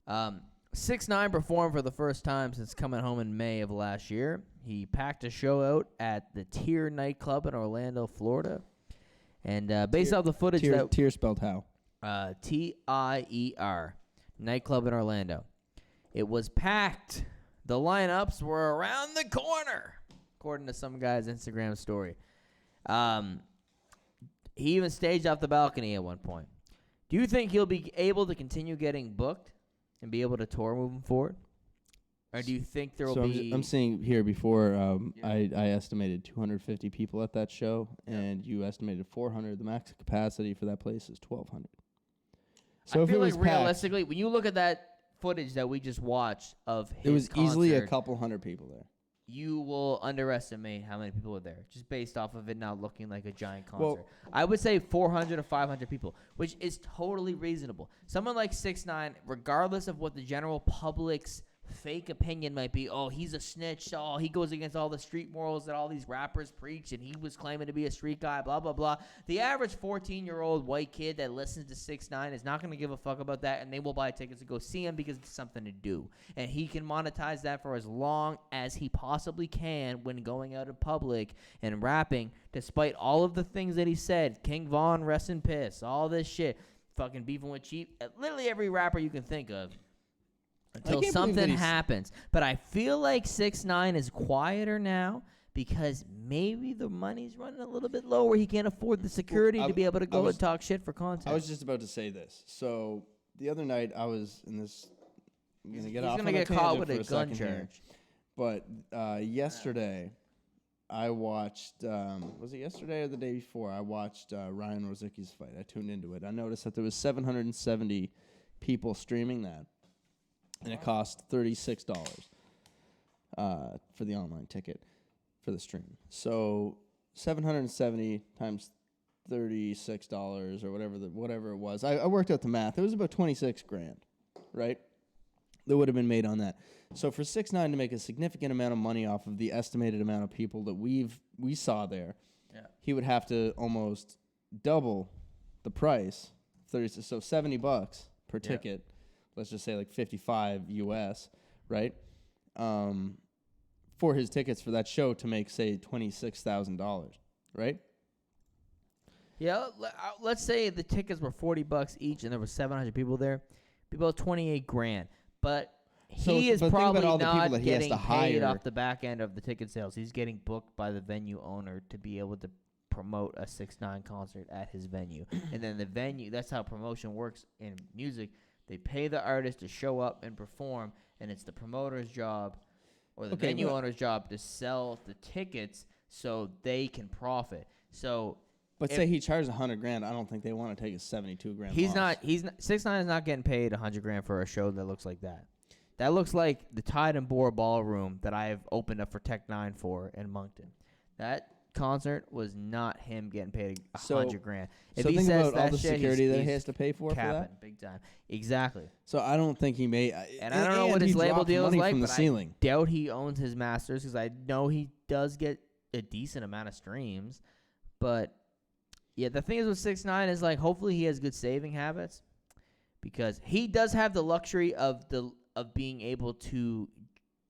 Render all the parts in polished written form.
6ix9ine performed for the first time since coming home in May of last year. He packed a show out at the Tier Nightclub in Orlando, Florida. And based off the footage Tier spelled how? Tier Nightclub in Orlando. It was packed. The lineups were around the corner, according to some guy's Instagram story. He even staged off the balcony at one point. Do you think he'll be able to continue getting booked and be able to tour moving forward? Or do you think there will be... I'm seeing here before, I estimated 250 people at that show, and you estimated 400. The max capacity for that place is 1,200. So I feel like realistically, when you look at that footage that we just watched of his it was concert, easily a couple hundred people there. You will underestimate how many people were there, just based off of it not looking like a giant concert. Well, I would say 400 or 500 people, which is totally reasonable. Someone like 6ix9ine, regardless of what the general public's fake opinion might be, oh, he's a snitch, oh, he goes against all the street morals that all these rappers preach, and he was claiming to be a street guy, blah, blah, blah. The average 14-year-old white kid that listens to 6ix9ine is not going to give a fuck about that, and they will buy tickets to go see him because it's something to do. And he can monetize that for as long as he possibly can when going out in public and rapping, despite all of the things that he said. King Von, rest in piss, all this shit, fucking beefing with Chief, literally every rapper you can think of. Until something happens. But I feel like 6ix9ine is quieter now because maybe the money's running a little bit low where he can't afford the security to be able to go and talk shit for content. I was just about to say this. So the other night I was in this... He's going to get caught with a gun charge. But yesterday I watched... was it yesterday or the day before? I watched Ryan Rosicki's fight. I tuned into it. I noticed that there was 770 people streaming that. And it cost $36 for the online ticket for the stream. So 770 times $36 or whatever it was. I worked out the math. It was about $26,000, right? That would have been made on that. So for 6ix9ine to make a significant amount of money off of the estimated amount of people that we saw there, he would have to almost double the price. So $70 per ticket. Let's just say like 55 US, right? For his tickets for that show to make, say, $26,000, right? Yeah, let's say the tickets were $40 each and there were 700 people there. Be about $28,000. But he is probably not getting paid off the back end of the ticket sales. He's getting booked by the venue owner to be able to promote a 6ix9ine concert at his venue. And then the venue, that's how promotion works in music. They pay the artist to show up and perform, and it's the promoter's job or the venue owner's job to sell the tickets so they can profit. So, but say he charges $100,000, I don't think they want to take a $72,000. He's not. 6ix9ine is not getting paid $100,000 for a show that looks like that. That looks like the Tide and Bore Ballroom that I have opened up for Tech Nine for in Moncton. That concert was not him getting paid $100,000. If so he think says about all the security that he has to pay for that. Big time, exactly. So I don't think he may. And I don't know what his label deal is like, but I doubt he owns his masters because I know he does get a decent amount of streams. But yeah, the thing is with 6ix9ine is like hopefully he has good saving habits because he does have the luxury of being able to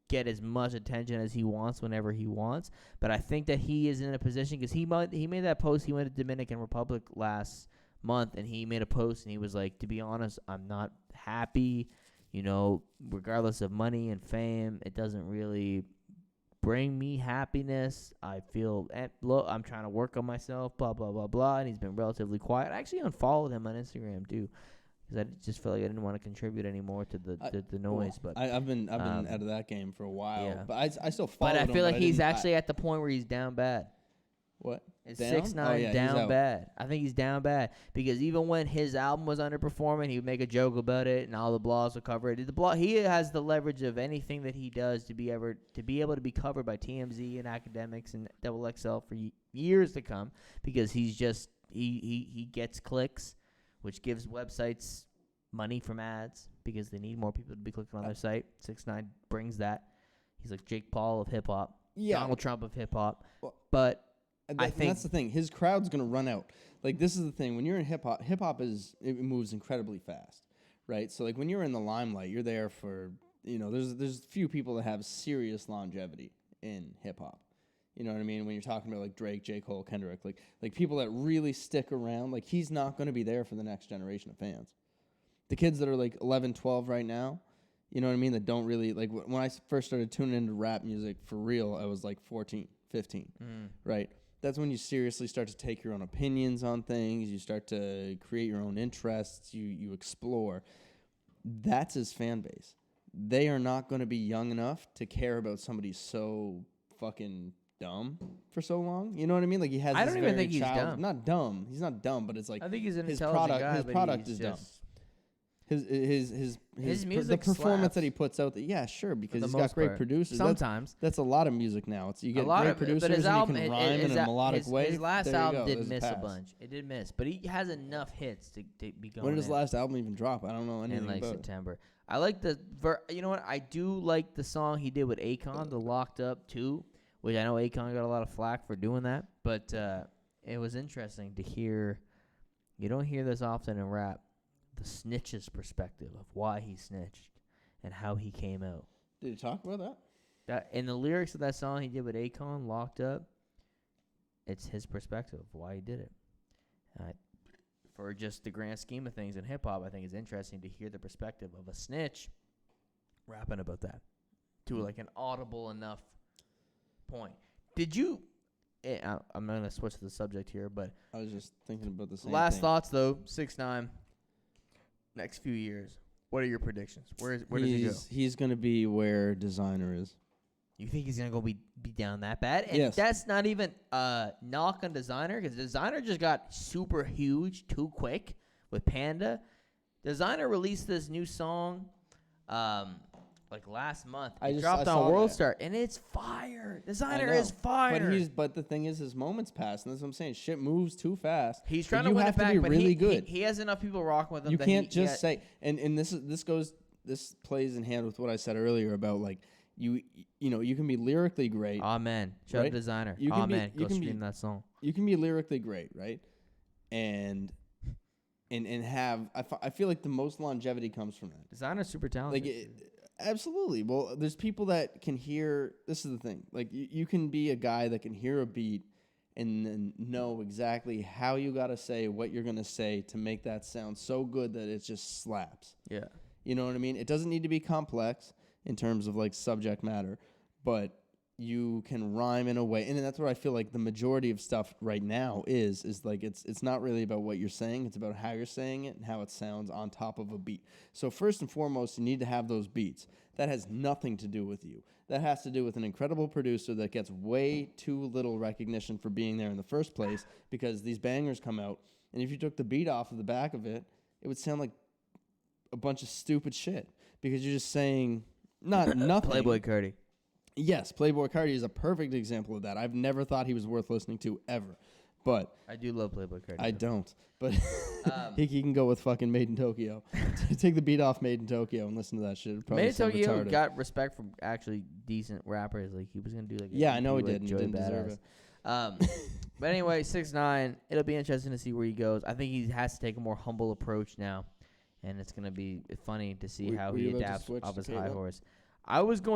get as much attention as he wants whenever he wants. But I think that he is in a position because he made that post. He went to Dominican Republic last month and he made a post and he was like, to be honest, I'm not happy. You know, regardless of money and fame, it doesn't really bring me happiness. I feel, look, I'm trying to work on myself, blah, blah, blah, blah. And he's been relatively quiet. I actually unfollowed him on Instagram too. Because I just felt like I didn't want to contribute anymore to the noise. But I've been out of that game for a while. Yeah. But I still follow him. But I feel like he's actually at the point where he's down bad. What? Is 6ix9ine down bad? I think he's down bad because even when his album was underperforming, he would make a joke about it, and all the blogs would cover it. He has the leverage of anything that he does to be able to be covered by TMZ and academics and XXL for years to come because he's just he gets clicks, which gives websites money from ads because they need more people to be clicking on their site. 6ix9ine brings that. He's like Jake Paul of hip hop, Donald Trump of hip hop, but. I think that's the thing. His crowd's going to run out. Like, this is the thing. When you're in hip hop it moves incredibly fast, right? So like when you're in the limelight, you're there for, there's few people that have serious longevity in hip hop. You know what I mean? When you're talking about like Drake, J. Cole, Kendrick, like people that really stick around, like he's not going to be there for the next generation of fans. The kids that are like 11, 12 right now, you know what I mean, that don't really, like when I first started tuning into rap music for real, I was like 14, 15, right? That's when you seriously start to take your own opinions on things. You start to create your own interests. You explore. That's his fan base. They are not going to be young enough to care about somebody so fucking dumb for so long. You know what I mean? Like he has. I don't even think he's dumb. Not dumb. He's not dumb, but it's like I think he's an his intelligent product. guy. His product is dumb. His music the performance slaps. that he puts out. Yeah, sure, because the he's got most great part. producers. Sometimes that's a lot of music now. You get a lot great of, producers but his and album, you can rhyme in a melodic way. His last There you album go. did There's miss a pass. bunch. It did miss, but he has enough hits to be going. When did his last album even drop? I don't know anything in like about September. I like you know what? I do like the song he did with Akon, the Locked Up 2, which I know Akon got a lot of flack for doing that, but it was interesting to hear. You don't hear this often in rap. The snitch's perspective of why he snitched and how he came out. Did he talk about that? That in the lyrics of that song he did with Akon, Locked Up, it's his perspective of why he did it. For just the grand scheme of things in hip-hop, I think it's interesting to hear the perspective of a snitch rapping about that to like an audible enough point. Did you... I'm not going to switch to the subject here, but... I was just thinking about the same last thing. thoughts, though. 6ix9ine, next few years. What are your predictions? Where does he go? He's going to be where Designer is. You think he's going to go be down that bad? And yes. That's not even knock on Designer, because Designer just got super huge too quick with Panda. Designer released this new song like last month. It dropped on World Star, and it's fire. Designer is fire. But the thing is, his moment's passed, and that's what I'm saying. Shit moves too fast. He's trying to win it back, but really good. He has enough people rocking with him. You can't just say, and this plays in hand with what I said earlier about like you can be lyrically great. Amen. Shout out Designer. Amen. Go stream that song. You can be lyrically great, right? And have I feel like the most longevity comes from that. Designer's super talented. Absolutely. Well, there's people that can hear. This is the thing. Like you can be a guy that can hear a beat and then know exactly how you got to say what you're going to say to make that sound so good that it just slaps. Yeah. You know what I mean? It doesn't need to be complex in terms of like subject matter, but you can rhyme in a way. And that's what I feel like the majority of stuff right now is like it's not really about what you're saying. It's about how you're saying it and how it sounds on top of a beat. So first and foremost, you need to have those beats. That has nothing to do with you. That has to do with an incredible producer that gets way too little recognition for being there in the first place because these bangers come out. And if you took the beat off of the back of it, it would sound like a bunch of stupid shit because you're just saying nothing. Playboy Cardi. Yes, Playboy Cardi is a perfect example of that. I've never thought he was worth listening to ever. But I do love Playboy Cardi. I don't. But he can go with fucking Made in Tokyo. Take the beat off Made in Tokyo and listen to that shit. Made in Tokyo got respect from actually decent rappers. Like he was gonna do like I know he did. He didn't deserve it. But anyway, 6ix9ine. It'll be interesting to see where he goes. I think he has to take a more humble approach now, and it's gonna be funny to see how he adapts off his high horse. I was going